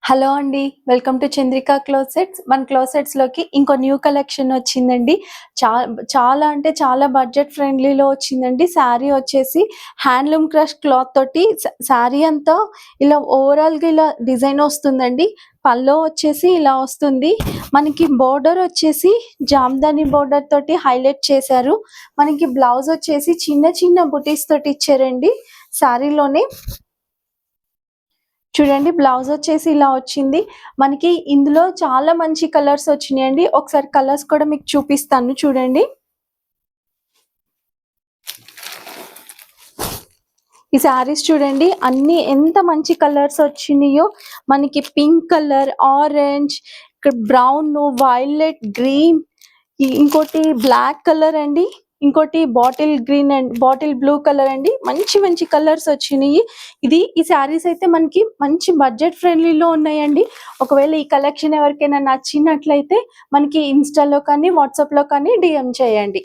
Hello అండి. Welcome to Chandrika closets. మన క్లోసెట్స్‌లోకి ఇంకో న్యూ కలెక్షన్ వచ్చిందండి. చా చాలా అంటే చాలా బడ్జెట్ ఫ్రెండ్లీలో వచ్చిందండి. శారీ వచ్చేసి హ్యాండ్లూమ్ క్రష్ క్లాత్ తోటి శారీ అంతా ఇలా ఓవరాల్‌గా ఇలా డిజైన్ వస్తుందండి. పల్లో వచ్చేసి ఇలా వస్తుంది. మనకి బోర్డర్ వచ్చేసి జామ్దాని బోర్డర్ తోటి హైలైట్ చేశారు. మనకి బ్లౌజ్ వచ్చేసి చిన్న చిన్న బుటీస్ తోటి ఇచ్చారండి శారీలోనే. చూడండి బ్లౌజ్ వచ్చేసి ఇలా వచ్చింది. మనకి ఇందులో చాలా మంచి కలర్స్ వచ్చినాయండి. ఒకసారి కలర్స్ కూడా మీకు చూపిస్తాను చూడండి. ఈ శారీస్ చూడండి అన్ని ఎంత మంచి కలర్స్ వచ్చినాయో. మనకి పింక్ కలర్, ఆరెంజ్, ఇక్కడ బ్రౌన్, వైలెట్, గ్రీన్, ఇంకోటి బ్లాక్ కలర్ అండి, ఇంకోటి bottle green and bottle blue colour అండి. మంచి మంచి కలర్స్ వచ్చినాయి. ఈ శారీస్ అయితే మనకి మంచి బడ్జెట్ ఫ్రెండ్లీలో ఉన్నాయండి. ఒకవేళ ఈ కలెక్షన్ ఎవరికైనా నచ్చినట్లయితే మనకి ఇన్స్టాలో కానీ వాట్సాప్లో కానీ డిఎం చేయండి.